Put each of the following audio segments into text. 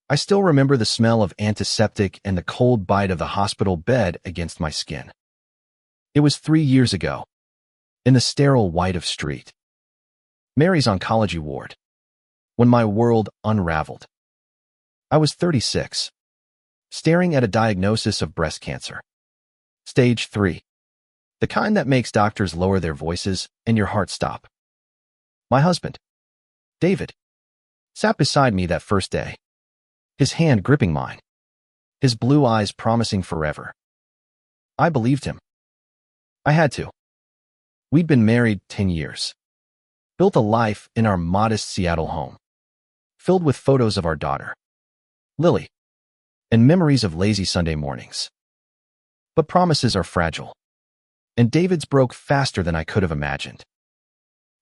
I still remember the smell of antiseptic and the cold bite of the hospital bed against my skin. It was 3 years ago, in the sterile white of street, Mary's oncology ward, when my world unraveled. I was 36, staring at a diagnosis of breast cancer. Stage 3. The kind that makes doctors lower their voices and your heart stop. My husband, David, sat beside me that first day, his hand gripping mine, his blue eyes promising forever. I believed him. I had to. We'd been married 10 years, built a life in our modest Seattle home, filled with photos of our daughter, Lily, and memories of lazy Sunday mornings. But promises are fragile, and David's broke faster than I could have imagined.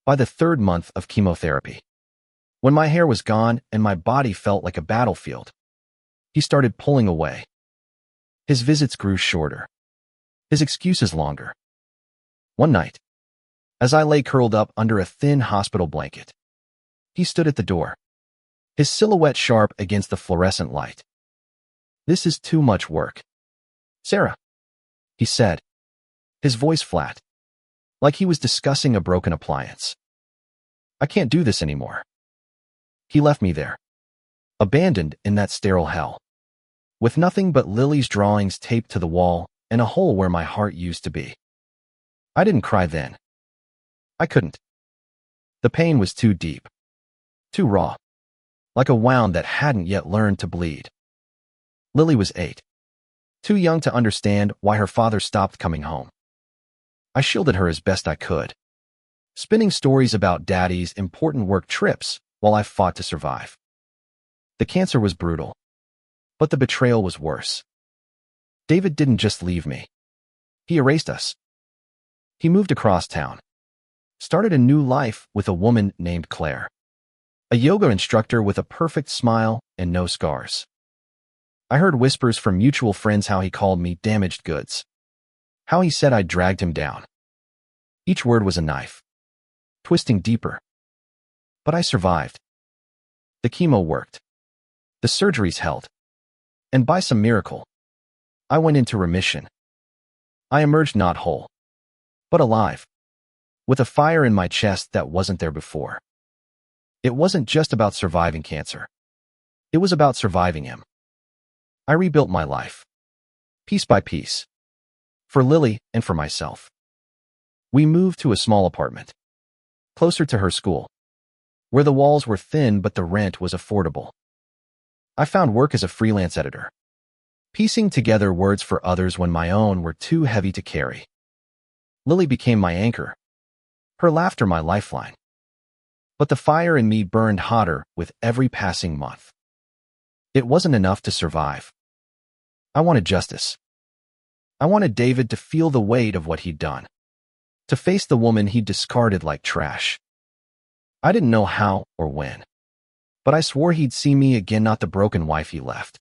By the 3rd month of chemotherapy, when my hair was gone and my body felt like a battlefield, he started pulling away. His visits grew shorter, his excuses longer. One night, as I lay curled up under a thin hospital blanket, he stood at the door, his silhouette sharp against the fluorescent light. "This is too much work, Sarah," he said, his voice flat, like he was discussing a broken appliance. "I can't do this anymore." He left me there, abandoned in that sterile hell, with nothing but Lily's drawings taped to the wall and a hole where my heart used to be. I didn't cry then. I couldn't. The pain was too deep, too raw, like a wound that hadn't yet learned to bleed. Lily was 8, too young to understand why her father stopped coming home. I shielded her as best I could, spinning stories about Daddy's important work trips while I fought to survive. The cancer was brutal, but the betrayal was worse. David didn't just leave me. He erased us. He moved across town, started a new life with a woman named Claire, a yoga instructor with a perfect smile and no scars. I heard whispers from mutual friends how he called me damaged goods, how he said I dragged him down. Each word was a knife, twisting deeper. But I survived. The chemo worked. The surgeries held. And by some miracle, I went into remission. I emerged not whole, but alive, with a fire in my chest that wasn't there before. It wasn't just about surviving cancer. It was about surviving him. I rebuilt my life, piece by piece, for Lily and for myself. We moved to a small apartment, closer to her school, where the walls were thin but the rent was affordable. I found work as a freelance editor, piecing together words for others when my own were too heavy to carry. Lily became my anchor, her laughter my lifeline. But the fire in me burned hotter with every passing month. It wasn't enough to survive. I wanted justice. I wanted David to feel the weight of what he'd done, to face the woman he'd discarded like trash. I didn't know how or when, but I swore he'd see me again, not the broken wife he left,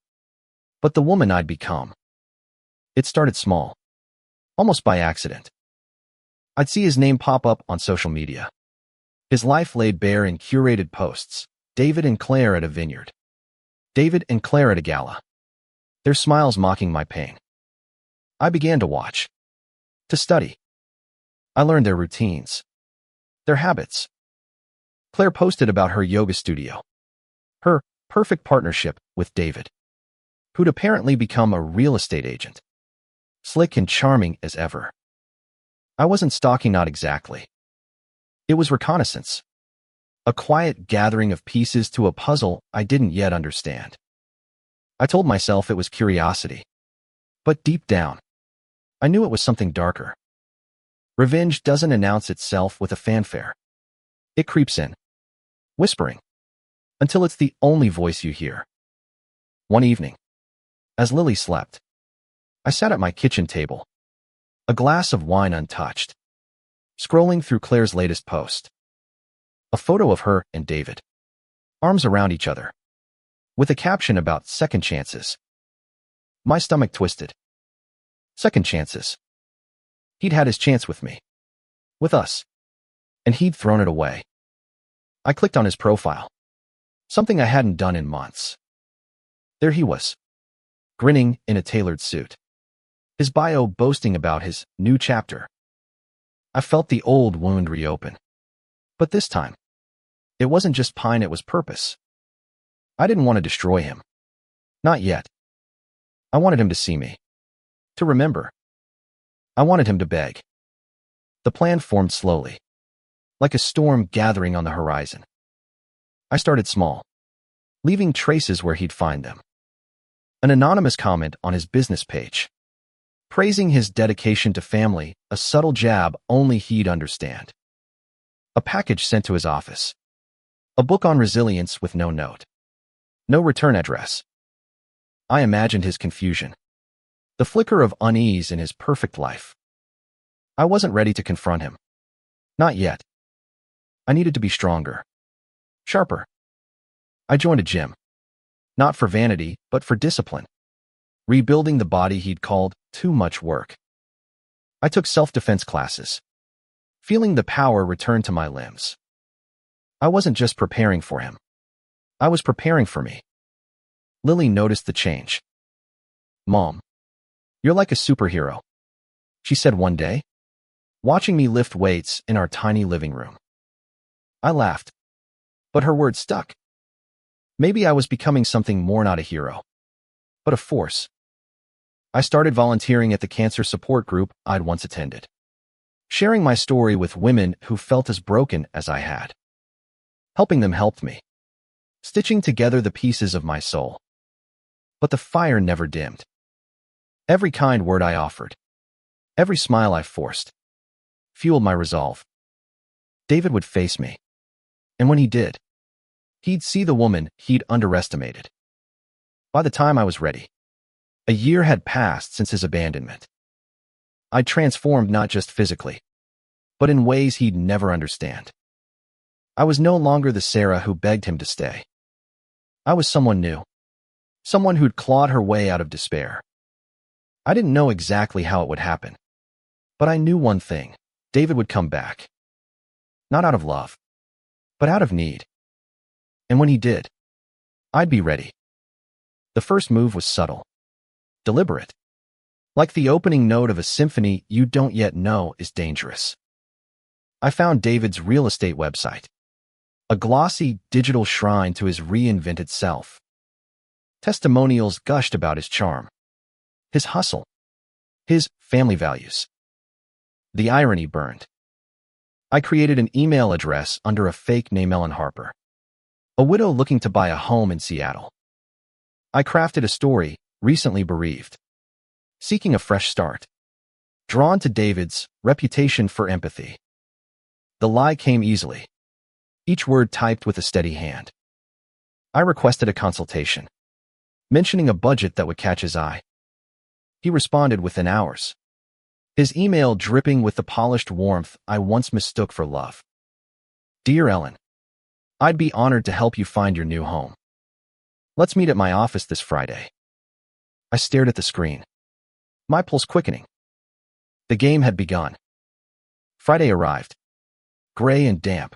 but the woman I'd become. It started small, almost by accident. I'd see his name pop up on social media, his life laid bare in curated posts. David and Claire at a vineyard, David and Claire at a gala, their smiles mocking my pain. I began to watch, to study. I learned their routines, their habits. Claire posted about her yoga studio, her perfect partnership with David, who'd apparently become a real estate agent, slick and charming as ever. I wasn't stalking, not exactly. It was reconnaissance, a quiet gathering of pieces to a puzzle I didn't yet understand. I told myself it was curiosity, but deep down, I knew it was something darker. Revenge doesn't announce itself with a fanfare. It creeps in, whispering, until it's the only voice you hear. One evening, as Lily slept, I sat at my kitchen table, a glass of wine untouched, scrolling through Claire's latest post. A photo of her and David, arms around each other, with a caption about second chances. My stomach twisted. Second chances. He'd had his chance with me, with us, and he'd thrown it away. I clicked on his profile, something I hadn't done in months. There he was, grinning in a tailored suit, his bio boasting about his new chapter. I felt the old wound reopen. But this time, it wasn't just pine, it was purpose. I didn't want to destroy him. Not yet. I wanted him to see me, to remember. I wanted him to beg. The plan formed slowly, like a storm gathering on the horizon. I started small, leaving traces where he'd find them. An anonymous comment on his business page, praising his dedication to family, a subtle jab only he'd understand. A package sent to his office. A book on resilience with no note. No return address. I imagined his confusion, the flicker of unease in his perfect life. I wasn't ready to confront him. Not yet. I needed to be stronger, sharper. I joined a gym, not for vanity, but for discipline, rebuilding the body he'd called too much work. I took self-defense classes, feeling the power return to my limbs. I wasn't just preparing for him. I was preparing for me. Lily noticed the change. "Mom, you're like a superhero," she said one day, watching me lift weights in our tiny living room. I laughed, but her words stuck. Maybe I was becoming something more, not a hero, but a force. I started volunteering at the cancer support group I'd once attended, sharing my story with women who felt as broken as I had. Helping them helped me, stitching together the pieces of my soul. But the fire never dimmed. Every kind word I offered, every smile I forced, fueled my resolve. David would face me, and when he did, he'd see the woman he'd underestimated. By the time I was ready, a year had passed since his abandonment. I'd transformed not just physically, but in ways he'd never understand. I was no longer the Sarah who begged him to stay. I was someone new, someone who'd clawed her way out of despair. I didn't know exactly how it would happen, but I knew one thing: David would come back. Not out of love, but out of need. And when he did, I'd be ready. The first move was subtle, deliberate, like the opening note of a symphony you don't yet know is dangerous. I found David's real estate website, a glossy digital shrine to his reinvented self. Testimonials gushed about his charm, his hustle, his family values. The irony burned. I created an email address under a fake name, Ellen Harper, a widow looking to buy a home in Seattle. I crafted a story, recently bereaved, seeking a fresh start, drawn to David's reputation for empathy. The lie came easily, each word typed with a steady hand. I requested a consultation, mentioning a budget that would catch his eye. He responded within hours, his email dripping with the polished warmth I once mistook for love. "Dear Ellen, I'd be honored to help you find your new home. Let's meet at my office this Friday." I stared at the screen, my pulse quickening. The game had begun. Friday arrived, gray and damp,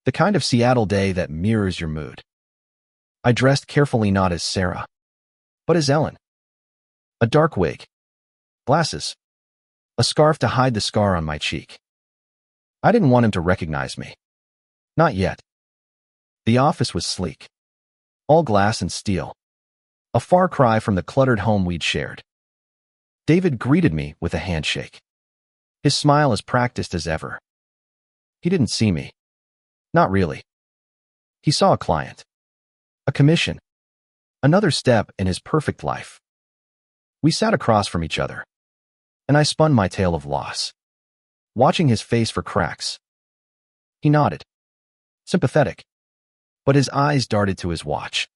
the kind of Seattle day that mirrors your mood. I dressed carefully, not as Sarah, but as Ellen. A dark wig, glasses, a scarf to hide the scar on my cheek. I didn't want him to recognize me. Not yet. The office was sleek, all glass and steel, a far cry from the cluttered home we'd shared. David greeted me with a handshake, his smile as practiced as ever. He didn't see me. Not really. He saw a client, a commission, another step in his perfect life. We sat across from each other, and I spun my tale of loss, watching his face for cracks. He nodded, sympathetic, but his eyes darted to his watch.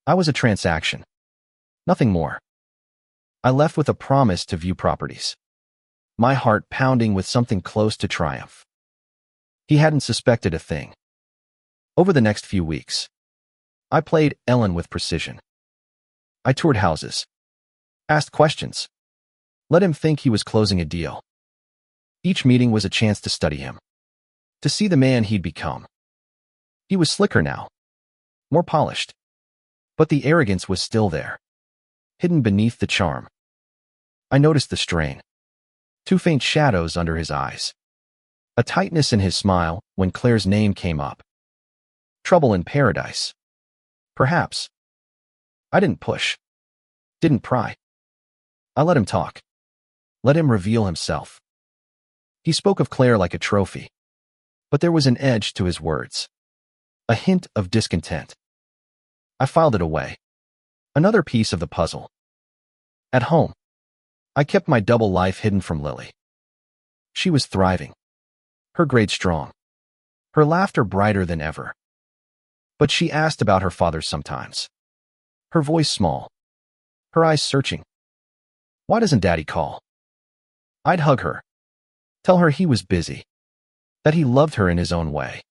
I was a transaction, nothing more. I left with a promise to view properties, my heart pounding with something close to triumph. He hadn't suspected a thing. Over the next few weeks, I played Ellen with precision. I toured houses, asked questions, let him think he was closing a deal. Each meeting was a chance to study him, to see the man he'd become. He was slicker now, more polished, But the arrogance was still there, hidden beneath the charm. I noticed the strain. 2 faint shadows under his eyes. A tightness in his smile when Claire's name came up. Trouble in paradise. Perhaps. I didn't push. Didn't pry. I let him talk. Let him reveal himself. He spoke of Claire like a trophy. But there was an edge to his words. A hint of discontent. I filed it away. Another piece of the puzzle. At home, I kept my double life hidden from Lily. She was thriving. Her grades strong. Her laughter brighter than ever. But she asked about her father sometimes. Her voice small. Her eyes searching. Why doesn't Daddy call? I'd hug her. Tell her he was busy. That he loved her in his own way.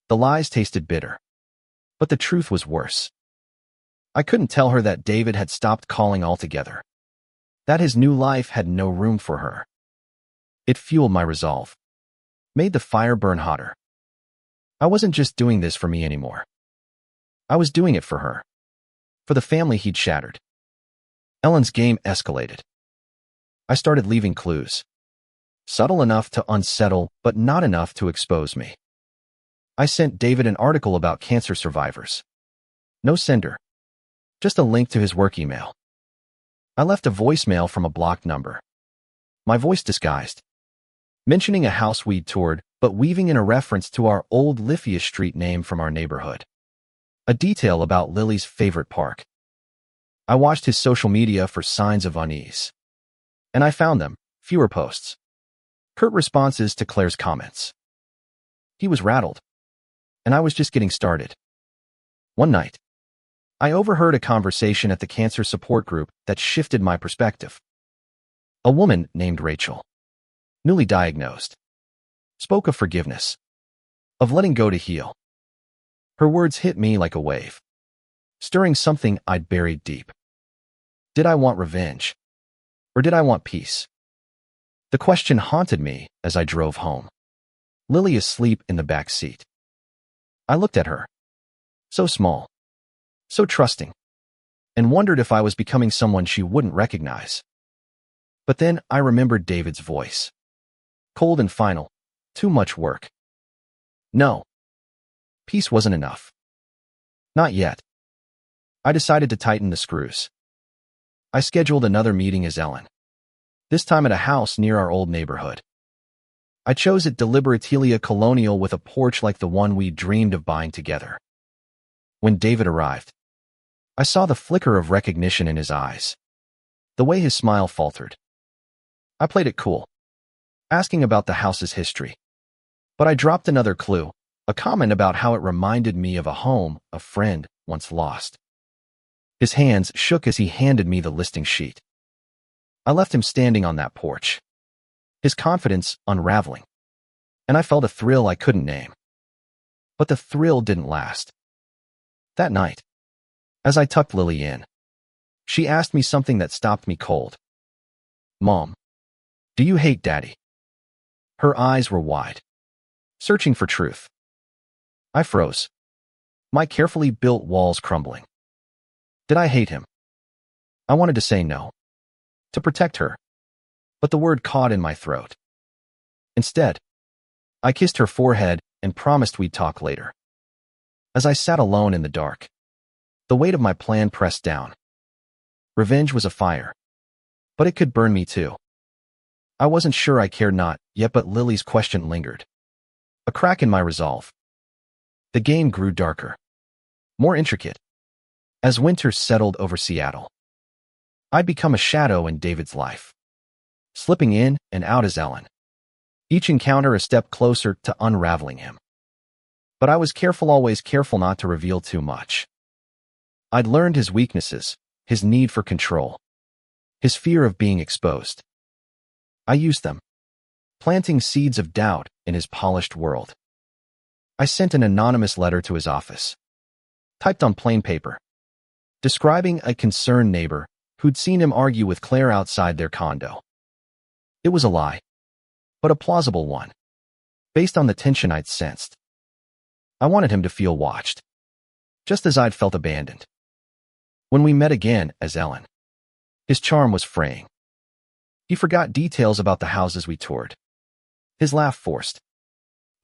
The lies tasted bitter. But the truth was worse. I couldn't tell her that David had stopped calling altogether. That his new life had no room for her. It fueled my resolve. Made the fire burn hotter. I wasn't just doing this for me anymore. I was doing it for her. For the family he'd shattered. Ellen's game escalated. I started leaving clues. Subtle enough to unsettle, but not enough to expose me. I sent David an article about cancer survivors. No sender. Just a link to his work email. I left a voicemail from a blocked number. My voice disguised. Mentioning a house we'd toured, but weaving in a reference to our old Lithia Street name from our neighborhood. A detail about Lily's favorite park. I watched his social media for signs of unease. And I found them. Fewer posts. Curt responses to Claire's comments. He was rattled. And I was just getting started. One night, I overheard a conversation at the cancer support group that shifted my perspective. A woman named Rachel, newly diagnosed, spoke of forgiveness, of letting go to heal. Her words hit me like a wave, stirring something I'd buried deep. Did I want revenge? Or did I want peace? The question haunted me as I drove home. Lily asleep in the back seat. I looked at her. So small. So trusting. And wondered if I was becoming someone she wouldn't recognize. But then I remembered David's voice. Cold and final. Too much work. No. Peace wasn't enough. Not yet. I decided to tighten the screws. I scheduled another meeting as Ellen. This time at a house near our old neighborhood. I chose it deliberately colonial with a porch like the one we dreamed of buying together. When David arrived, I saw the flicker of recognition in his eyes. The way his smile faltered. I played it cool, asking about the house's history. But I dropped another clue, a comment about how it reminded me of a home a friend once lost. His hands shook as he handed me the listing sheet. I left him standing on that porch, his confidence unraveling, and I felt a thrill I couldn't name. But the thrill didn't last. That night, as I tucked Lily in, she asked me something that stopped me cold. Mom, do you hate Daddy? Her eyes were wide, searching for truth. I froze, my carefully built walls crumbling. Did I hate him? I wanted to say no, to protect her, but the word caught in my throat. Instead, I kissed her forehead and promised we'd talk later. As I sat alone in the dark, the weight of my plan pressed down. Revenge was a fire, but it could burn me too. I wasn't sure I cared not yet, but Lily's question lingered. A crack in my resolve. The game grew darker, more intricate. As winter settled over Seattle, I'd become a shadow in David's life, slipping in and out as Ellen, each encounter a step closer to unraveling him. But I was careful, always careful not to reveal too much. I'd learned his weaknesses, his need for control, his fear of being exposed. I used them, planting seeds of doubt in his polished world. I sent an anonymous letter to his office, typed on plain paper, describing a concerned neighbor who'd seen him argue with Claire outside their condo. It was a lie, but a plausible one, based on the tension I'd sensed. I wanted him to feel watched, just as I'd felt abandoned. When we met again as Ellen, his charm was fraying. He forgot details about the houses we toured. His laugh forced,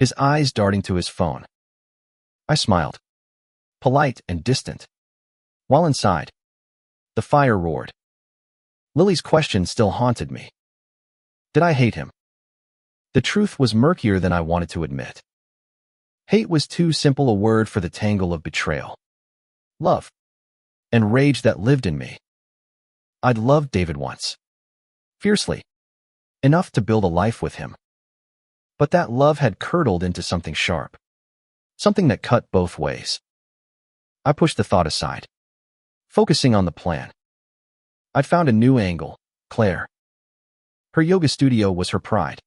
his eyes darting to his phone. I smiled, polite and distant. While inside, the fire roared. Lily's question still haunted me. Did I hate him? The truth was murkier than I wanted to admit. Hate was too simple a word for the tangle of betrayal, love, and rage that lived in me. I'd loved David once, fiercely, enough to build a life with him. But that love had curdled into something sharp, something that cut both ways. I pushed the thought aside, focusing on the plan. I'd found a new angle, Claire. Her yoga studio was her pride,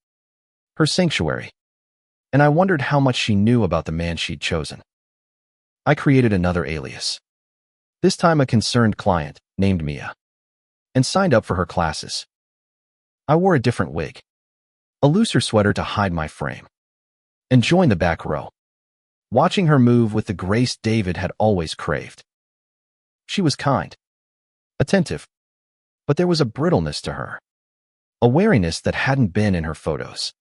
her sanctuary, and I wondered how much she knew about the man she'd chosen. I created another alias, this time a concerned client named Mia, and signed up for her classes. I wore a different wig, a looser sweater to hide my frame, and joined the back row, watching her move with the grace David had always craved. She was kind, attentive, but there was a brittleness to her, a wariness that hadn't been in her photos.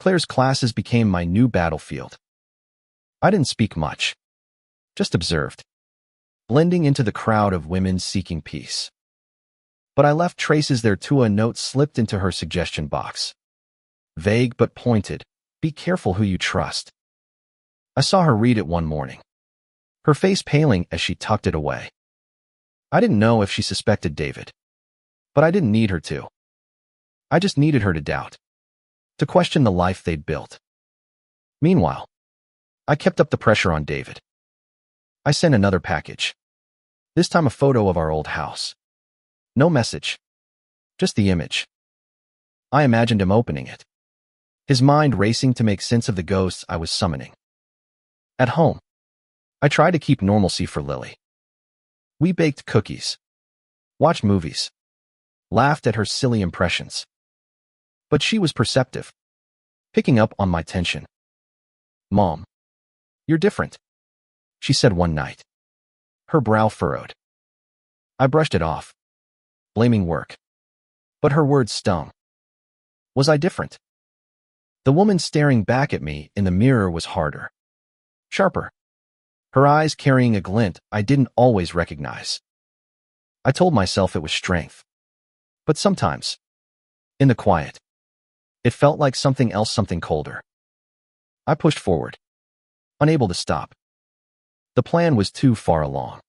Claire's classes became my new battlefield. I didn't speak much, just observed, blending into the crowd of women seeking peace. But I left traces there too. A note slipped into her suggestion box. Vague but pointed, be careful who you trust. I saw her read it one morning, her face paling as she tucked it away. I didn't know if she suspected David, but I didn't need her to. I just needed her to doubt, to question the life they'd built. Meanwhile, I kept up the pressure on David. I sent another package, this time a photo of our old house. No message, just the image. I imagined him opening it, his mind racing to make sense of the ghosts I was summoning. At home, I tried to keep normalcy for Lily. We baked cookies, watched movies, laughed at her silly impressions. But she was perceptive, picking up on my tension. "Mom, you're different," she said one night, her brow furrowed. I brushed it off, blaming work. But her words stung. Was I different? The woman staring back at me in the mirror was harder, sharper, her eyes carrying a glint I didn't always recognize. I told myself it was strength. But sometimes, in the quiet, it felt like something else, something colder. I pushed forward, unable to stop. The plan was too far along,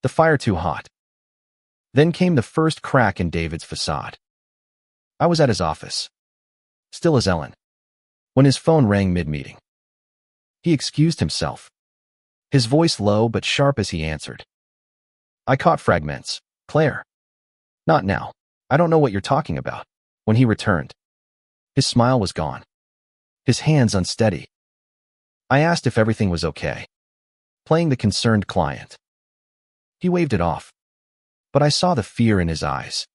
the fire too hot. Then came the first crack in David's facade. I was at his office, still as Ellen, when his phone rang mid-meeting. He excused himself, his voice low but sharp as he answered. I caught fragments. "Claire." "Not now. I don't know what you're talking about." When he returned, his smile was gone, his hands unsteady. I asked if everything was okay, playing the concerned client. He waved it off, but I saw the fear in his eyes.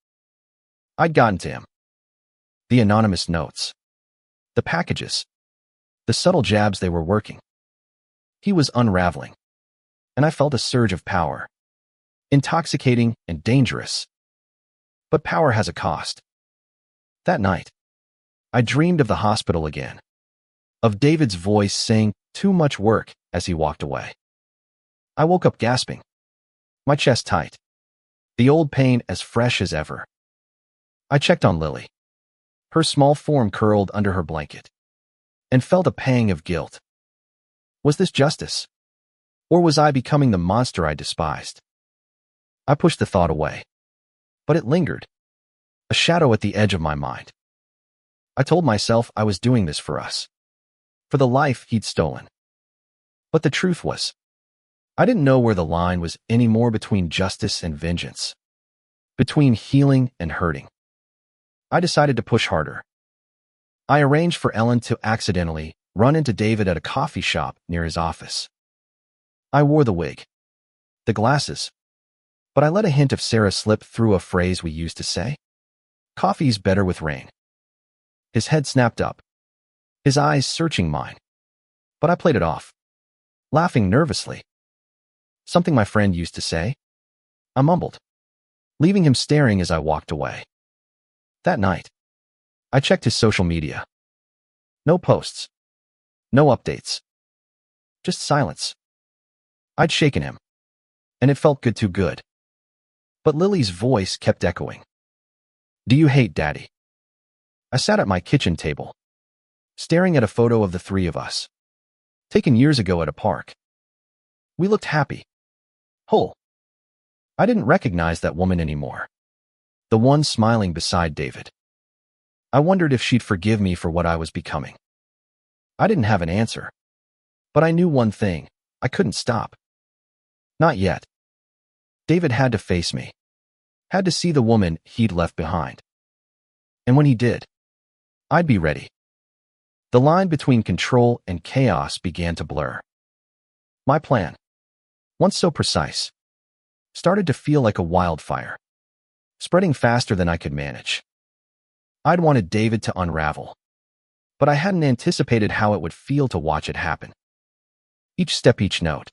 I'd gotten to him. The anonymous notes, the packages, the subtle jabs they were working. He was unraveling, and I felt a surge of power, intoxicating and dangerous. But power has a cost. That night, I dreamed of the hospital again, of David's voice saying, "Too much work," as he walked away. I woke up gasping, my chest tight, the old pain as fresh as ever. I checked on Lily, her small form curled under her blanket, and felt a pang of guilt. Was this justice? Or was I becoming the monster I despised? I pushed the thought away, but it lingered, a shadow at the edge of my mind. I told myself I was doing this for us, for the life he'd stolen. But the truth was, I didn't know where the line was anymore between justice and vengeance, between healing and hurting. I decided to push harder. I arranged for Ellen to accidentally run into David at a coffee shop near his office. I wore the wig, the glasses, but I let a hint of Sarah slip through, a phrase we used to say. "Coffee's better with rain." His head snapped up, his eyes searching mine, but I played it off, laughing nervously. "Something my friend used to say?" I mumbled, leaving him staring as I walked away. That night, I checked his social media. No posts. No updates. Just silence. I'd shaken him, and it felt good too good. But Lily's voice kept echoing. Do you hate Daddy? I sat at my kitchen table, staring at a photo of the three of us, taken years ago at a park. We looked happy, whole. I didn't recognize that woman anymore, the one smiling beside David. I wondered if she'd forgive me for what I was becoming. I didn't have an answer, but I knew one thing: I couldn't stop. Not yet. David had to face me, had to see the woman he'd left behind. And when he did, I'd be ready. The line between control and chaos began to blur. My plan, once so precise, started to feel like a wildfire, spreading faster than I could manage. I'd wanted David to unravel, but I hadn't anticipated how it would feel to watch it happen. Each step, each note,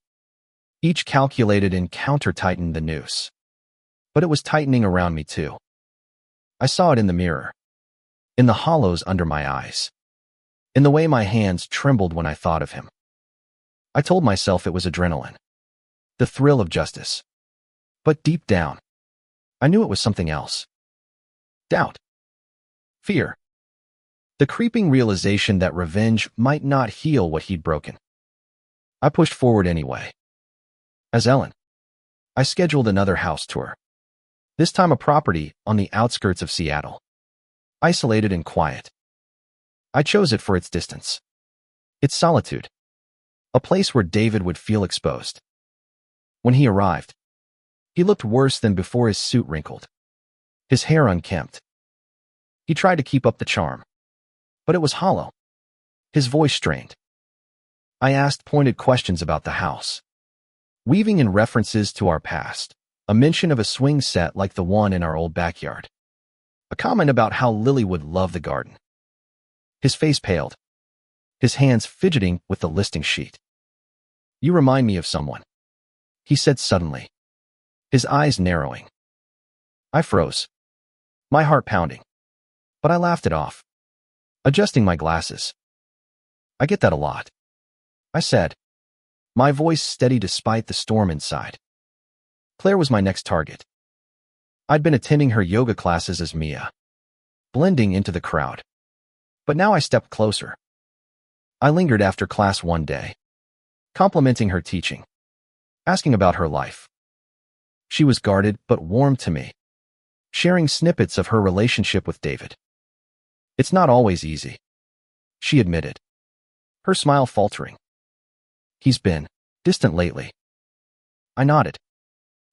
each calculated encounter tightened the noose. But it was tightening around me too. I saw it in the mirror, in the hollows under my eyes, in the way my hands trembled when I thought of him. I told myself it was adrenaline, the thrill of justice. But deep down, I knew it was something else. Doubt. Fear. The creeping realization that revenge might not heal what he'd broken. I pushed forward anyway. As Ellen, I scheduled another house tour. This time a property on the outskirts of Seattle, isolated and quiet. I chose it for its distance, its solitude, a place where David would feel exposed. When he arrived, he looked worse than before, his suit wrinkled, his hair unkempt. He tried to keep up the charm, but it was hollow, his voice strained. I asked pointed questions about the house, weaving in references to our past, a mention of a swing set like the one in our old backyard, a comment about how Lily would love the garden. His face paled, his hands fidgeting with the listing sheet. You remind me of someone, he said suddenly, his eyes narrowing. I froze, my heart pounding, but I laughed it off, adjusting my glasses. I get that a lot, I said, my voice steady despite the storm inside. Claire was my next target. I'd been attending her yoga classes as Mia, blending into the crowd. But now I stepped closer. I lingered after class one day, complimenting her teaching, asking about her life. She was guarded but warm to me, sharing snippets of her relationship with David. It's not always easy, she admitted, her smile faltering. He's been distant lately. I nodded,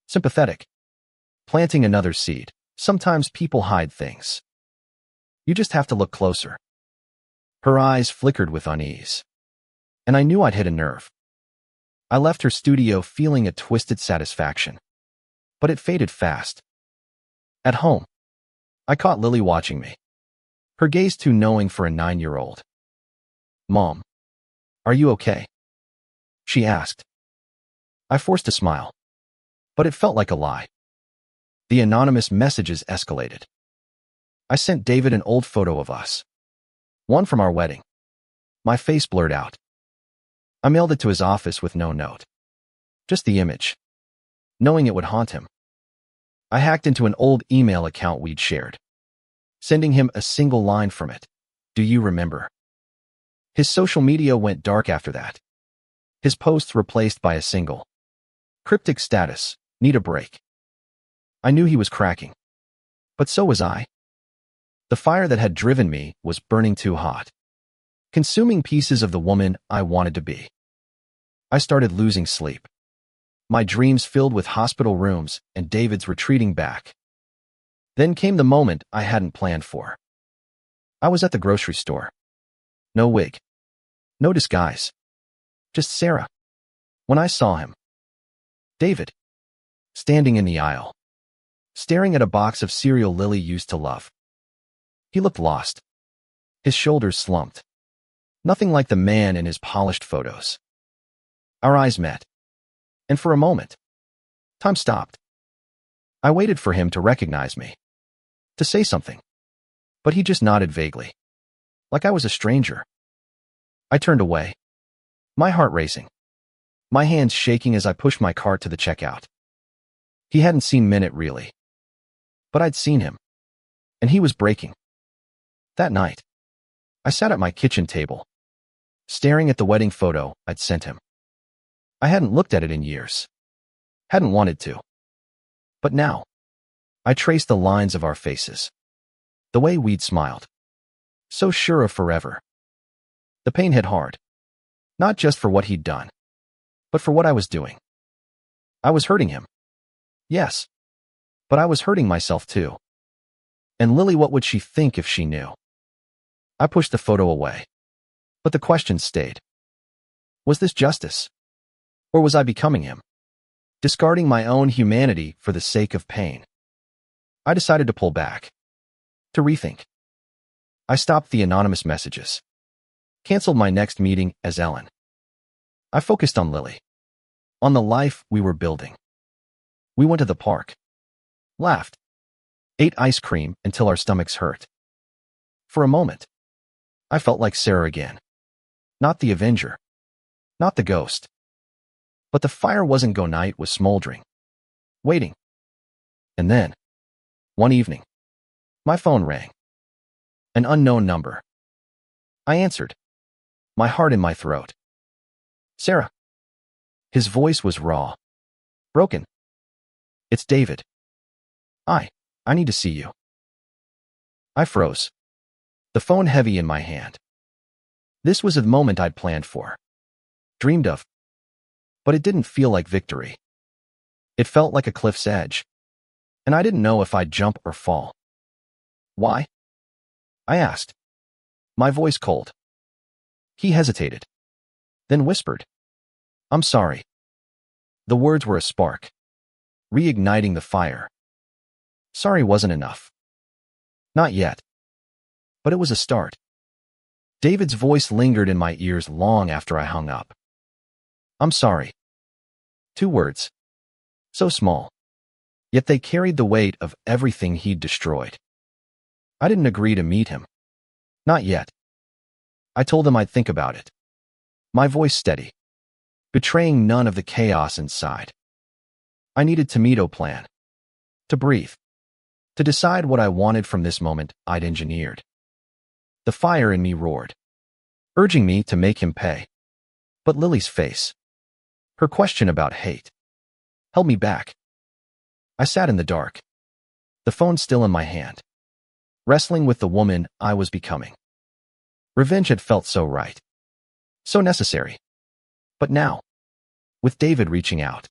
sympathetic, planting another seed. Sometimes people hide things. You just have to look closer. Her eyes flickered with unease, and I knew I'd hit a nerve. I left her studio feeling a twisted satisfaction, but it faded fast. At home, I caught Lily watching me, her gaze too knowing for a 9-year-old. Mom, are you okay? She asked. I forced a smile, but it felt like a lie. The anonymous messages escalated. I sent David an old photo of us, one from our wedding. My face blurred out. I mailed it to his office with no note, just the image, knowing it would haunt him. I hacked into an old email account we'd shared, sending him a single line from it. Do you remember? His social media went dark after that. His posts replaced by a single, cryptic status, need a break. I knew he was cracking, but so was I. The fire that had driven me was burning too hot, consuming pieces of the woman I wanted to be. I started losing sleep, my dreams filled with hospital rooms and David's retreating back. Then came the moment I hadn't planned for. I was at the grocery store. No wig, no disguise, just Sarah. When I saw him, David, standing in the aisle, staring at a box of cereal Lily used to love. He looked lost, his shoulders slumped, nothing like the man in his polished photos. Our eyes met, and for a moment, time stopped. I waited for him to recognize me, to say something, but he just nodded vaguely, like I was a stranger. I turned away, my heart racing, my hands shaking as I pushed my cart to the checkout. He hadn't seen Minute really, but I'd seen him, and he was breaking. That night, I sat at my kitchen table, staring at the wedding photo I'd sent him. I hadn't looked at it in years, hadn't wanted to. But now, I traced the lines of our faces, the way we'd smiled, so sure of forever. The pain hit hard, not just for what he'd done, but for what I was doing. I was hurting him. Yes, but I was hurting myself too. And Lily, what would she think if she knew? I pushed the photo away, but the question stayed. Was this justice? Or was I becoming him? Discarding my own humanity for the sake of pain? I decided to pull back, to rethink. I stopped the anonymous messages, canceled my next meeting as Ellen. I focused on Lily, on the life we were building. We went to the park, laughed, ate ice cream until our stomachs hurt. For a moment, I felt like Sarah again. Not the Avenger, not the ghost. But the fire wasn't gone. Night was smoldering, waiting. And then, one evening, my phone rang. An unknown number. I answered, my heart in my throat. Sarah. His voice was raw, broken. It's David. I need to see you. I froze, the phone heavy in my hand. This was a moment I'd planned for, dreamed of. But it didn't feel like victory. It felt like a cliff's edge, and I didn't know if I'd jump or fall. Why? I asked, my voice cold. He hesitated, then whispered, I'm sorry. The words were a spark, reigniting the fire. Sorry wasn't enough. Not yet. But it was a start. David's voice lingered in my ears long after I hung up. I'm sorry. 2 words. So small. Yet they carried the weight of everything he'd destroyed. I didn't agree to meet him. Not yet. I told him I'd think about it. My voice steady, betraying none of the chaos inside. I needed to plan, to breathe, to decide what I wanted from this moment I'd engineered. The fire in me roared, urging me to make him pay. But Lily's face, her question about hate, held me back. I sat in the dark, the phone still in my hand, wrestling with the woman I was becoming. Revenge had felt so right, so necessary. But now, with David reaching out,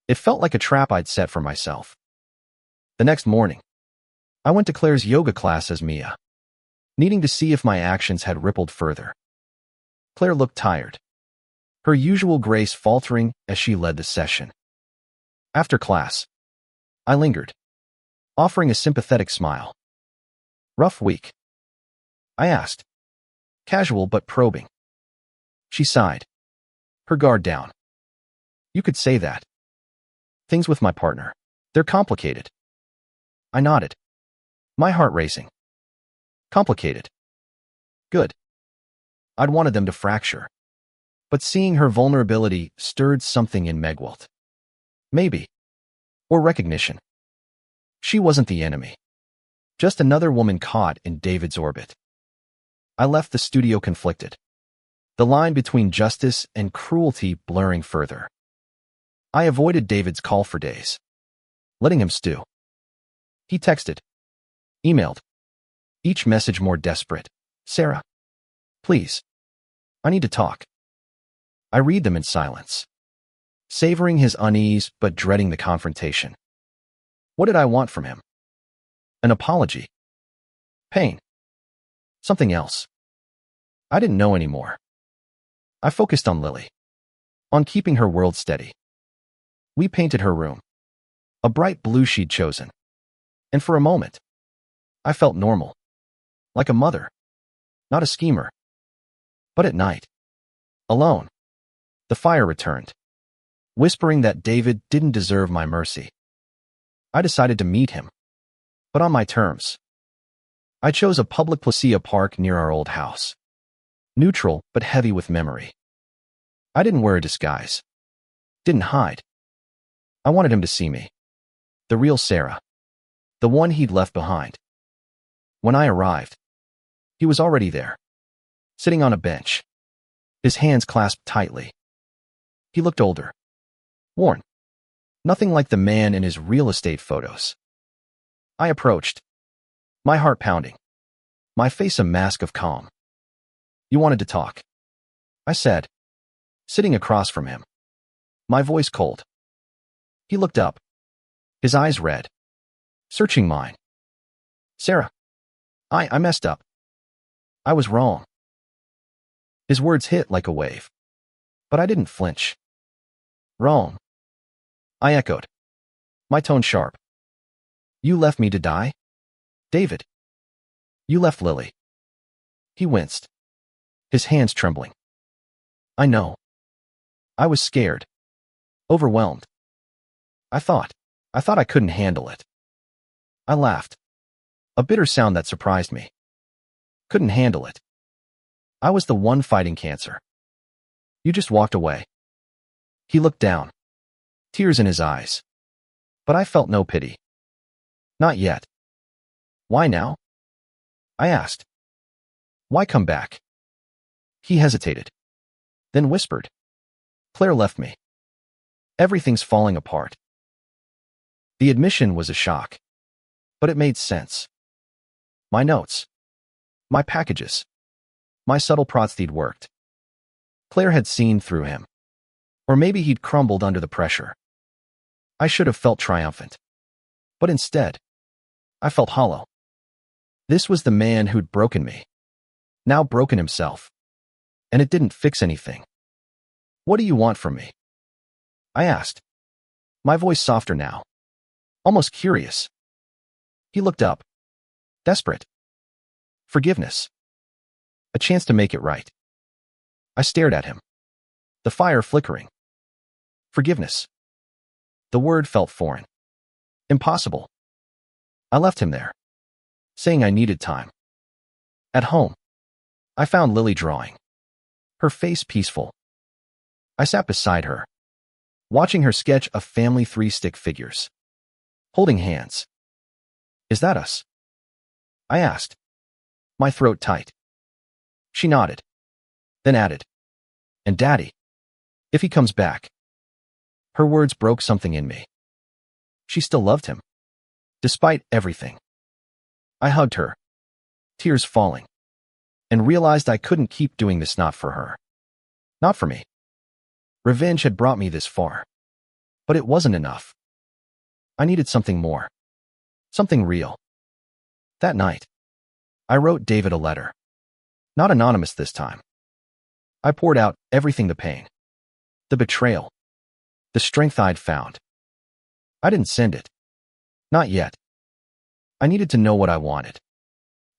it felt like a trap I'd set for myself. The next morning, I went to Claire's yoga class as Mia, needing to see if my actions had rippled further. Claire looked tired, her usual grace faltering as she led the session. After class, I lingered, offering a sympathetic smile. Rough week? I asked, casual but probing. She sighed, her guard down. You could say that. Things with my partner, they're complicated. I nodded, my heart racing. Complicated. Good. I'd wanted them to fracture. But seeing her vulnerability stirred something in Megwalt. Maybe. Or recognition. She wasn't the enemy. Just another woman caught in David's orbit. I left the studio conflicted, the line between justice and cruelty blurring further. I avoided David's call for days, letting him stew. He texted, emailed, each message more desperate. Sarah, please, I need to talk. I read them in silence, savoring his unease but dreading the confrontation. What did I want from him? An apology? Pain? Something else? I didn't know anymore. I focused on Lily, on keeping her world steady. We painted her room, a bright blue she'd chosen, and for a moment, I felt normal, like a mother, not a schemer. But at night, alone, the fire returned, whispering that David didn't deserve my mercy. I decided to meet him, but on my terms. I chose a public plaza park near our old house. Neutral, but heavy with memory. I didn't wear a disguise. Didn't hide. I wanted him to see me. The real Sarah. The one he'd left behind. When I arrived, he was already there, sitting on a bench, his hands clasped tightly. He looked older, worn, nothing like the man in his real estate photos. I approached, my heart pounding, my face a mask of calm. You wanted to talk, I said, sitting across from him, my voice cold. He looked up, his eyes red, searching mine. Sarah, I messed up. I was wrong. His words hit like a wave, but I didn't flinch. Wrong, I echoed, my tone sharp. You left me to die? David. You left Lily. He winced, his hands trembling. I know. I was scared, overwhelmed. I thought I couldn't handle it. I laughed, a bitter sound that surprised me. Couldn't handle it. I was the one fighting cancer. You just walked away. He looked down, tears in his eyes. But I felt no pity. Not yet. Why now? I asked. Why come back? He hesitated, then whispered. Claire left me. Everything's falling apart. The admission was a shock, but it made sense. My notes, my packages, my subtle prods he'd worked. Claire had seen through him. Or maybe he'd crumbled under the pressure. I should have felt triumphant. But instead, I felt hollow. This was the man who'd broken me, now broken himself. And it didn't fix anything. What do you want from me? I asked, my voice softer now, almost curious. He looked up, desperate. Forgiveness. A chance to make it right. I stared at him, the fire flickering. Forgiveness. The word felt foreign. Impossible. I left him there, saying I needed time. At home, I found Lily drawing, her face peaceful. I sat beside her, watching her sketch of family three-stick figures, holding hands. Is that us? I asked, my throat tight. She nodded, then added, and Daddy, if he comes back. Her words broke something in me. She still loved him, despite everything. I hugged her, tears falling, and realized I couldn't keep doing this not for her. Not for me. Revenge had brought me this far, but it wasn't enough. I needed something more, something real. That night, I wrote David a letter. Not anonymous this time. I poured out everything, the pain, the betrayal, the strength I'd found. I didn't send it. Not yet. I needed to know what I wanted,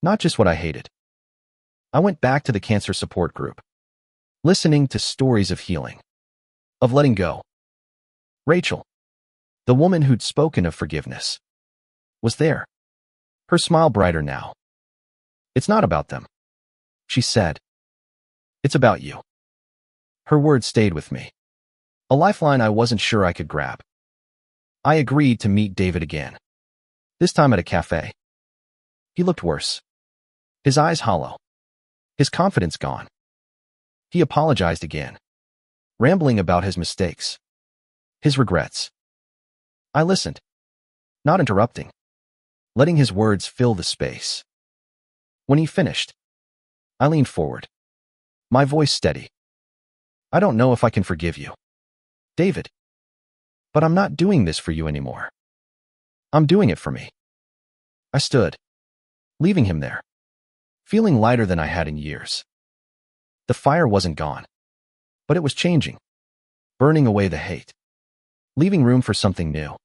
not just what I hated. I went back to the cancer support group, listening to stories of healing, of letting go. Rachel, the woman who'd spoken of forgiveness, was there, her smile brighter now. It's not about them, she said. It's about you. Her words stayed with me, a lifeline I wasn't sure I could grab. I agreed to meet David again, this time at a cafe. He looked worse, his eyes hollow, his confidence gone. He apologized again, rambling about his mistakes, his regrets. I listened, not interrupting, letting his words fill the space. When he finished, I leaned forward, my voice steady. I don't know if I can forgive you, David, but I'm not doing this for you anymore. I'm doing it for me. I stood, leaving him there, feeling lighter than I had in years. The fire wasn't gone, but it was changing, burning away the hate, leaving room for something new.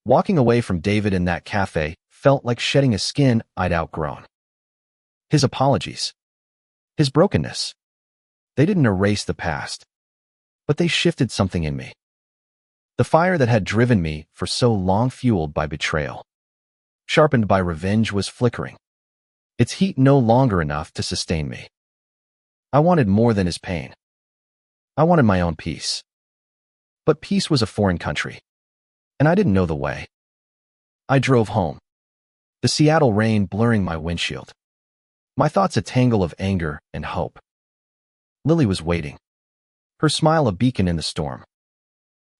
Walking away from David in that cafe felt like shedding a skin I'd outgrown. His apologies, his brokenness, they didn't erase the past, but they shifted something in me. The fire that had driven me for so long, fueled by betrayal, sharpened by revenge, was flickering. Its heat no longer enough to sustain me. I wanted more than his pain. I wanted my own peace. But peace was a foreign country, and I didn't know the way. I drove home, the Seattle rain blurring my windshield, my thoughts a tangle of anger and hope. Lily was waiting, her smile a beacon in the storm.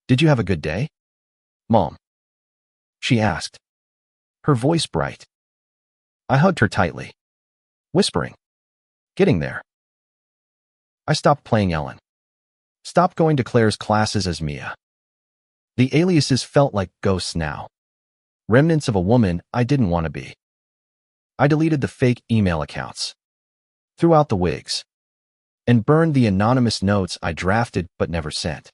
"Did you have a good day, Mom?" she asked, her voice bright. I hugged her tightly, whispering, "Getting there." I stopped playing Ellen, stopped going to Claire's classes as Mia. The aliases felt like ghosts now, remnants of a woman I didn't want to be. I deleted the fake email accounts, threw out the wigs, and burned the anonymous notes I drafted but never sent.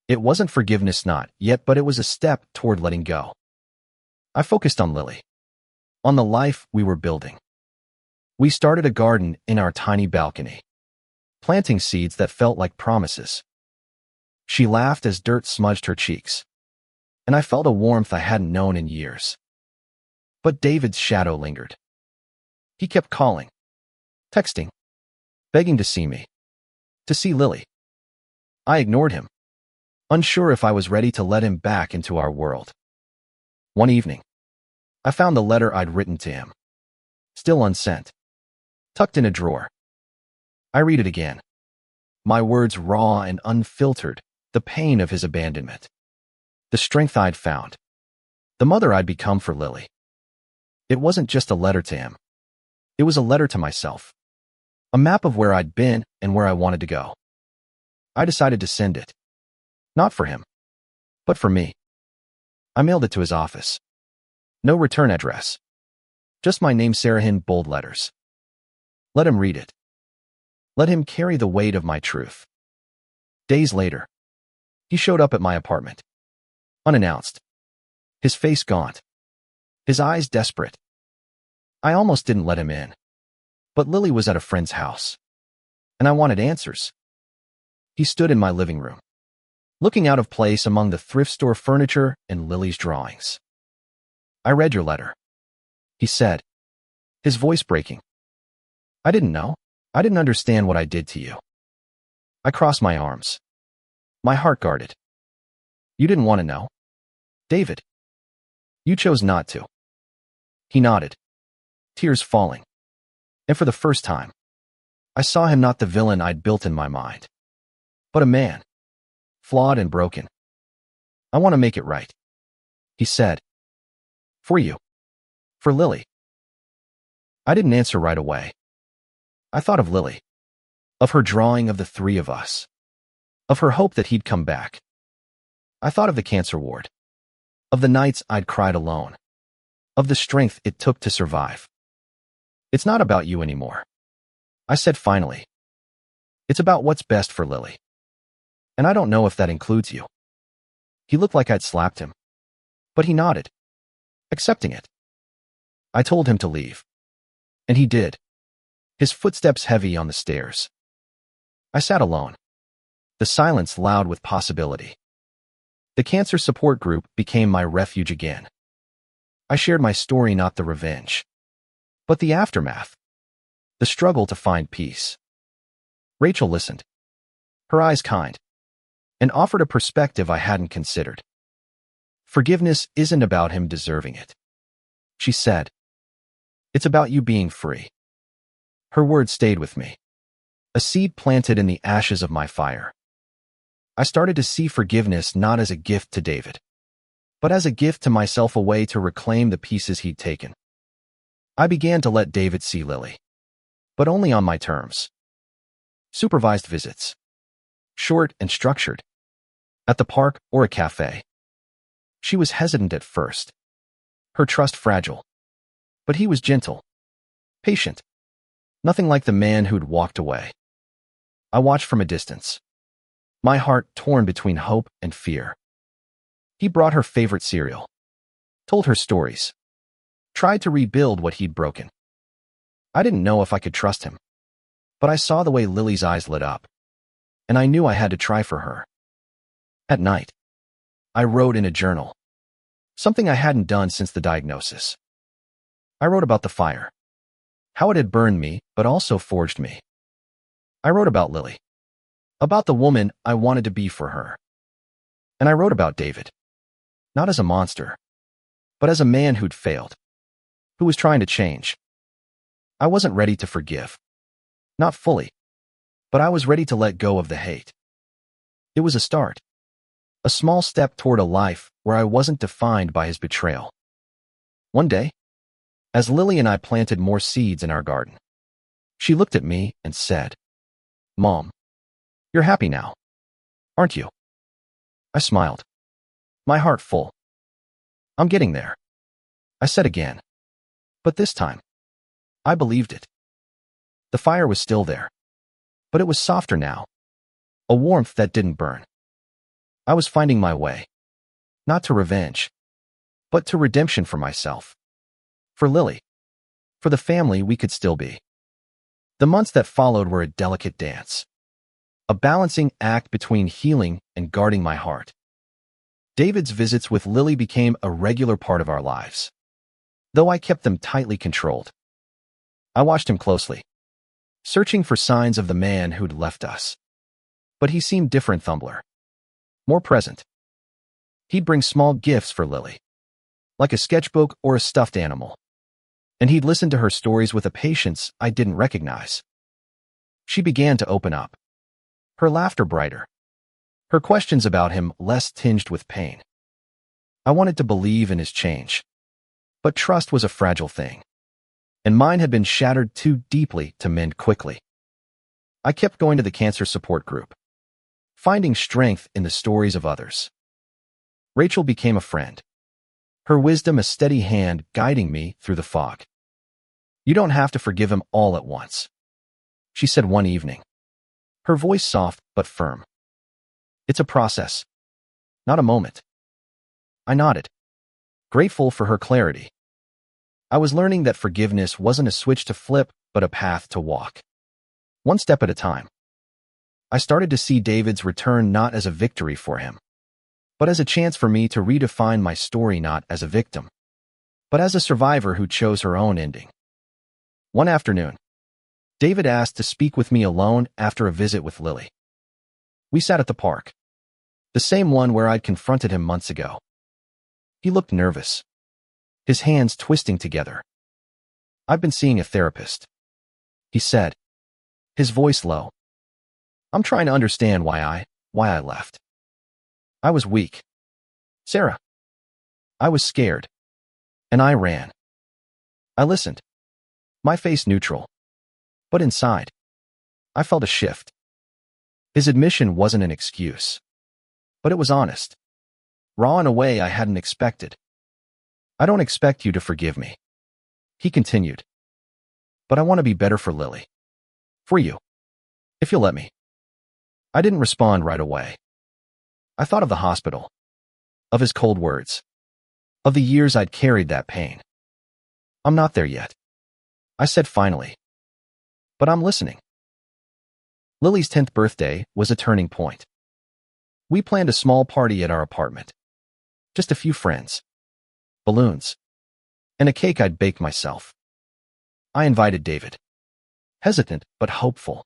It wasn't forgiveness, not yet, but it was a step toward letting go. I focused on Lily, on the life we were building. We started a garden in our tiny balcony, planting seeds that felt like promises. She laughed as dirt smudged her cheeks, and I felt a warmth I hadn't known in years. But David's shadow lingered. He kept calling, texting, begging to see me, to see Lily. I ignored him, unsure if I was ready to let him back into our world. One evening, I found the letter I'd written to him, still unsent, tucked in a drawer. I read it again, my words raw and unfiltered, the pain of his abandonment, the strength I'd found, the mother I'd become for Lily. It wasn't just a letter to him. It was a letter to myself, a map of where I'd been and where I wanted to go. I decided to send it, not for him, but for me. I mailed it to his office. No return address, just my name, Sarah, in bold letters. Let him read it. Let him carry the weight of my truth. Days later, he showed up at my apartment, unannounced, his face gaunt, his eyes desperate. I almost didn't let him in, but Lily was at a friend's house, and I wanted answers. He stood in my living room, looking out of place among the thrift store furniture and Lily's drawings. "I read your letter," he said, his voice breaking. "I didn't know. I didn't understand what I did to you." I crossed my arms, my heart guarded. "You didn't want to know, David. You chose not to." He nodded, tears falling. And for the first time, I saw him not the villain I'd built in my mind, but a man, flawed and broken. "I want to make it right," he said. "For you. For Lily." I didn't answer right away. I thought of Lily, of her drawing of the three of us, of her hope that he'd come back. I thought of the cancer ward, of the nights I'd cried alone, of the strength it took to survive. "It's not about you anymore," I said finally. "It's about what's best for Lily. And I don't know if that includes you." He looked like I'd slapped him, but he nodded, accepting it. I told him to leave, and he did, his footsteps heavy on the stairs. I sat alone, the silence loud with possibility. The cancer support group became my refuge again. I shared my story, not the revenge, but the aftermath, the struggle to find peace. Rachel listened, her eyes kind, and offered a perspective I hadn't considered. "Forgiveness isn't about him deserving it," she said. "It's about you being free." Her words stayed with me, a seed planted in the ashes of my fire. I started to see forgiveness not as a gift to David, but as a gift to myself, a way to reclaim the pieces he'd taken. I began to let David see Lily, but only on my terms. Supervised visits, short and structured, at the park or a cafe. She was hesitant at first, her trust fragile, but he was gentle, patient, nothing like the man who'd walked away. I watched from a distance, my heart torn between hope and fear. He brought her favorite cereal, told her stories, tried to rebuild what he'd broken. I didn't know if I could trust him, but I saw the way Lily's eyes lit up, and I knew I had to try for her. At night, I wrote in a journal. Something I hadn't done since the diagnosis. I wrote about the fire. How it had burned me, but also forged me. I wrote about Lily. About the woman I wanted to be for her. And I wrote about David. Not as a monster, but as a man who'd failed. Who was trying to change. I wasn't ready to forgive. Not fully. But I was ready to let go of the hate. It was a start. A small step toward a life where I wasn't defined by his betrayal. One day, as Lily and I planted more seeds in our garden, she looked at me and said, "Mom, you're happy now, aren't you?" I smiled, my heart full. "I'm getting there," I said again. But this time, I believed it. The fire was still there, but it was softer now, a warmth that didn't burn. I was finding my way, not to revenge, but to redemption for myself, for Lily, for the family we could still be. The months that followed were a delicate dance, a balancing act between healing and guarding my heart. David's visits with Lily became a regular part of our lives, though I kept them tightly controlled. I watched him closely, searching for signs of the man who'd left us. But he seemed different, Thumbler. More present. He'd bring small gifts for Lily, like a sketchbook or a stuffed animal. And he'd listen to her stories with a patience I didn't recognize. She began to open up, her laughter brighter, her questions about him less tinged with pain. I wanted to believe in his change, but trust was a fragile thing, and mine had been shattered too deeply to mend quickly. I kept going to the cancer support group, finding strength in the stories of others. Rachel became a friend, her wisdom a steady hand guiding me through the fog. "You don't have to forgive him all at once," she said one evening, her voice soft but firm. "It's a process, not a moment." I nodded, grateful for her clarity. I was learning that forgiveness wasn't a switch to flip, but a path to walk. One step at a time. I started to see David's return not as a victory for him, but as a chance for me to redefine my story, not as a victim, but as a survivor who chose her own ending. One afternoon, David asked to speak with me alone after a visit with Lily. We sat at the park, the same one where I'd confronted him months ago. He looked nervous, his hands twisting together. "I've been seeing a therapist," he said, his voice low. "I'm trying to understand why I left. I was weak, Sarah. I was scared, and I ran." I listened, my face neutral, but inside, I felt a shift. His admission wasn't an excuse, but it was honest, raw in a way I hadn't expected. "I don't expect you to forgive me," he continued, "but I want to be better for Lily. For you, if you'll let me." I didn't respond right away. I thought of the hospital, of his cold words, of the years I'd carried that pain. "I'm not there yet," I said finally, "but I'm listening." Lily's 10th birthday was a turning point. We planned a small party at our apartment. Just a few friends, balloons, and a cake I'd baked myself. I invited David, hesitant but hopeful,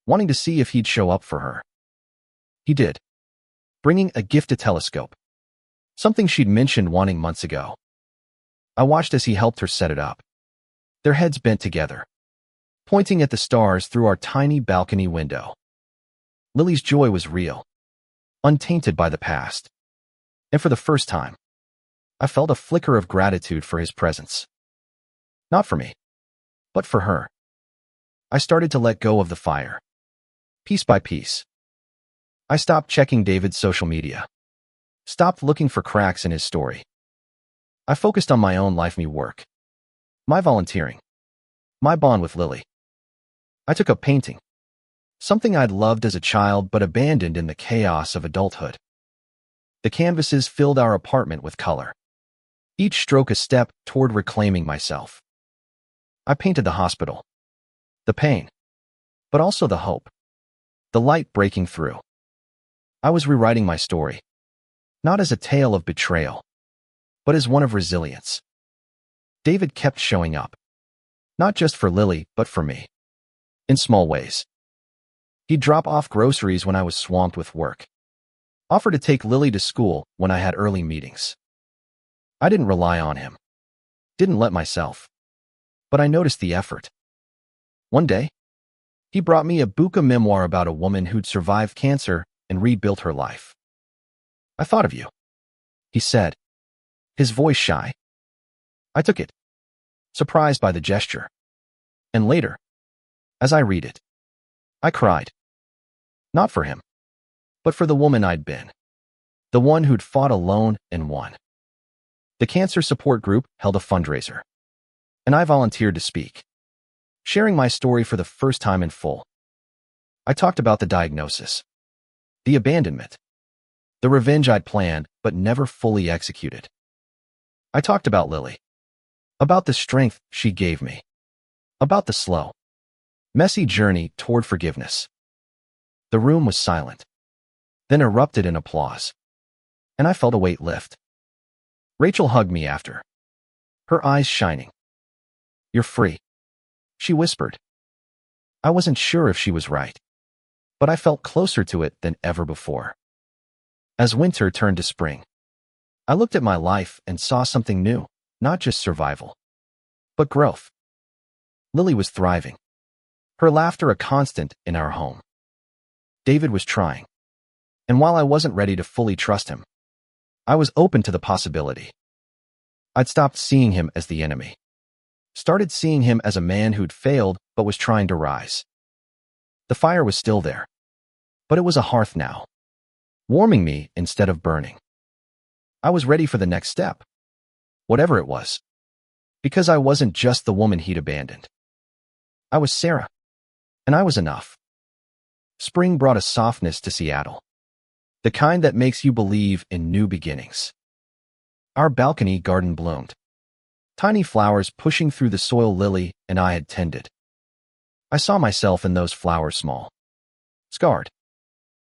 wanting to see if he'd show up for her. He did, bringing a gifted telescope, something she'd mentioned wanting months ago. I watched as he helped her set it up, their heads bent together, pointing at the stars through our tiny balcony window. Lily's joy was real, untainted by the past, and for the first time, I felt a flicker of gratitude for his presence. Not for me, but for her. I started to let go of the fire, piece by piece. I stopped checking David's social media, stopped looking for cracks in his story. I focused on my own life, me work, my volunteering, my bond with Lily. I took up painting, something I'd loved as a child but abandoned in the chaos of adulthood. The canvases filled our apartment with color, each stroke a step toward reclaiming myself. I painted the hospital, the pain, but also the hope, the light breaking through. I was rewriting my story, not as a tale of betrayal, but as one of resilience. David kept showing up, not just for Lily, but for me, in small ways. He'd drop off groceries when I was swamped with work, offer to take Lily to school when I had early meetings. I didn't rely on him, didn't let myself, but I noticed the effort. One day, he brought me a book of memoir about a woman who'd survived cancer and rebuilt her life. "I thought of you," he said, his voice shy. I took it, surprised by the gesture. And later, as I read it, I cried. Not for him, but for the woman I'd been, the one who'd fought alone and won. The cancer support group held a fundraiser, and I volunteered to speak, sharing my story for the first time in full. I talked about the diagnosis, the abandonment, the revenge I'd planned but never fully executed. I talked about Lily, about the strength she gave me, about the slow, messy journey toward forgiveness. The room was silent, then erupted in applause, and I felt a weight lift. Rachel hugged me after, her eyes shining. "You're free," she whispered. I wasn't sure if she was right, but I felt closer to it than ever before. As winter turned to spring, I looked at my life and saw something new, not just survival, but growth. Lily was thriving, her laughter a constant in our home. David was trying, and while I wasn't ready to fully trust him, I was open to the possibility. I'd stopped seeing him as the enemy, started seeing him as a man who'd failed but was trying to rise. The fire was still there, but it was a hearth now, warming me instead of burning. I was ready for the next step, whatever it was, because I wasn't just the woman he'd abandoned. I was Sarah, and I was enough. Spring brought a softness to Seattle, the kind that makes you believe in new beginnings. Our balcony garden bloomed, tiny flowers pushing through the soil Lily and I had tended. I saw myself in those flowers, small, scarred,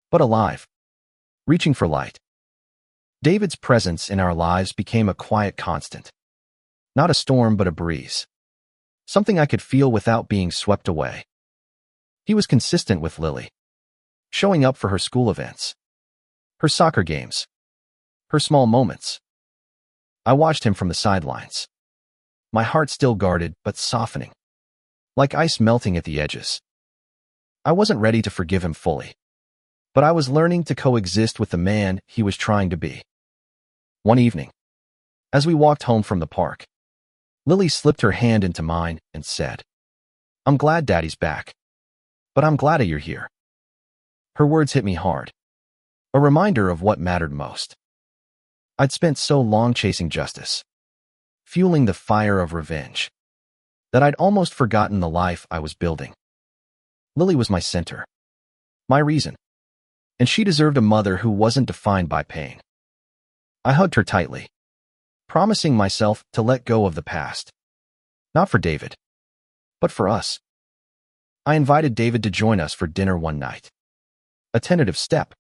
but alive, reaching for light. David's presence in our lives became a quiet constant, not a storm but a breeze, something I could feel without being swept away. He was consistent with Lily, showing up for her school events, her soccer games, her small moments. I watched him from the sidelines, my heart still guarded but softening, like ice melting at the edges. I wasn't ready to forgive him fully, but I was learning to coexist with the man he was trying to be. One evening, as we walked home from the park, Lily slipped her hand into mine and said, "I'm glad Daddy's back, but I'm glad you're here." Her words hit me hard, a reminder of what mattered most. I'd spent so long chasing justice, fueling the fire of revenge, that I'd almost forgotten the life I was building. Lily was my center, my reason, and she deserved a mother who wasn't defined by pain. I hugged her tightly, promising myself to let go of the past, not for David, but for us. I invited David to join us for dinner one night, a tentative step.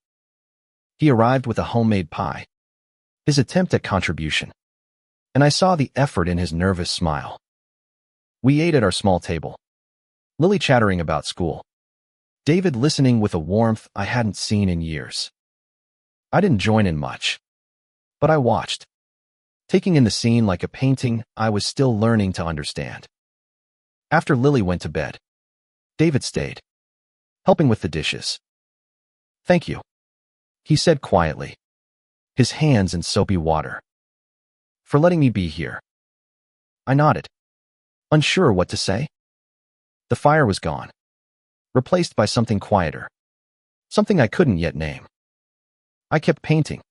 He arrived with a homemade pie, his attempt at contribution, and I saw the effort in his nervous smile. We ate at our small table, Lily chattering about school, David listening with a warmth I hadn't seen in years. I didn't join in much, but I watched, taking in the scene like a painting I was still learning to understand. After Lily went to bed, David stayed, helping with the dishes. "Thank you," he said quietly, his hands in soapy water, "for letting me be here." I nodded, unsure what to say. The fire was gone, replaced by something quieter, something I couldn't yet name. I kept painting,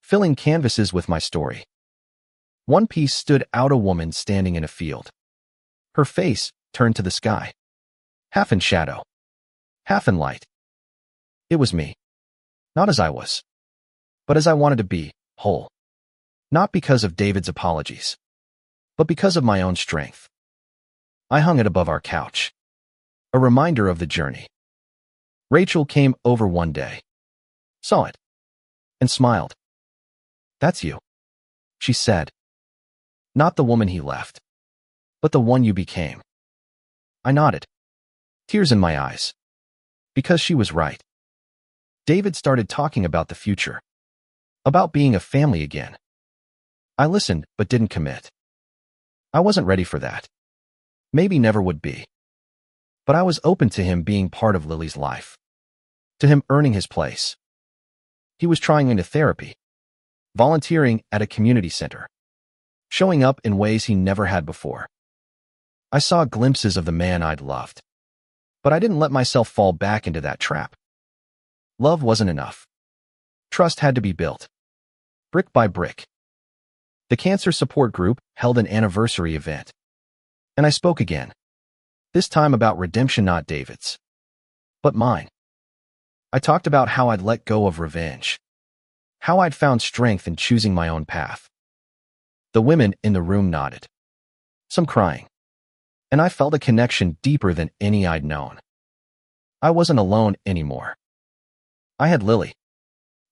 filling canvases with my story. One piece stood out, a woman standing in a field, her face turned to the sky, half in shadow, half in light. It was me, not as I was, but as I wanted to be, whole. Not because of David's apologies, but because of my own strength. I hung it above our couch, a reminder of the journey. Rachel came over one day, saw it, and smiled. That's you, she said. Not the woman he left, but the one you became. I nodded, tears in my eyes, because she was right. David started talking about the future, about being a family again. I listened, but didn't commit. I wasn't ready for that. Maybe never would be. But I was open to him being part of Lily's life, to him earning his place. He was trying into therapy, volunteering at a community center, showing up in ways he never had before. I saw glimpses of the man I'd loved, but I didn't let myself fall back into that trap. Love wasn't enough. Trust had to be built, brick by brick. The cancer support group held an anniversary event, and I spoke again, this time about redemption, not David's, but mine. I talked about how I'd let go of revenge, how I'd found strength in choosing my own path. The women in the room nodded, some crying, and I felt a connection deeper than any I'd known. I wasn't alone anymore. I had Lily,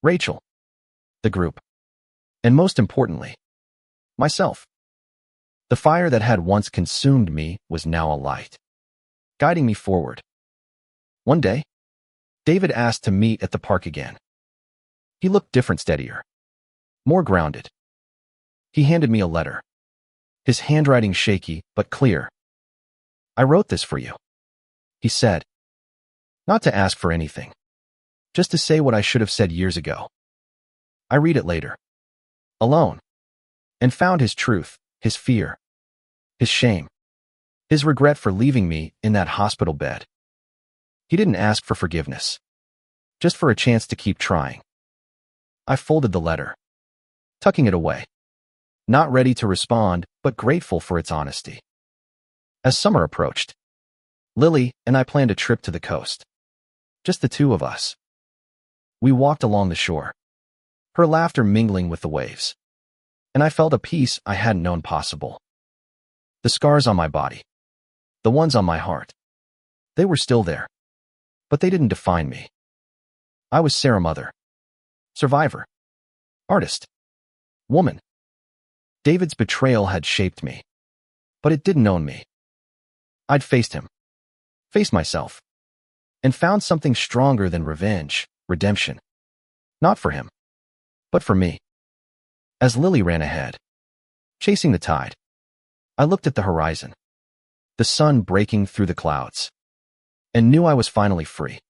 Rachel, the group, and most importantly, myself. The fire that had once consumed me was now alight, guiding me forward. One day, David asked to meet at the park again. He looked different, steadier, more grounded. He handed me a letter, his handwriting shaky but clear. I wrote this for you, he said. Not to ask for anything, just to say what I should have said years ago. I read it later, alone, and found his truth, his fear, his shame, his regret for leaving me in that hospital bed. He didn't ask for forgiveness, just for a chance to keep trying. I folded the letter, tucking it away, not ready to respond, but grateful for its honesty. As summer approached, Lily and I planned a trip to the coast, just the two of us. We walked along the shore, her laughter mingling with the waves, and I felt a peace I hadn't known possible. The scars on my body, the ones on my heart, they were still there, but they didn't define me. I was Sarah, mother, survivor, artist, woman. David's betrayal had shaped me, but it didn't own me. I'd faced him, faced myself, and found something stronger than revenge, redemption. Not for him, but for me. As Lily ran ahead, chasing the tide, I looked at the horizon, the sun breaking through the clouds, and knew I was finally free.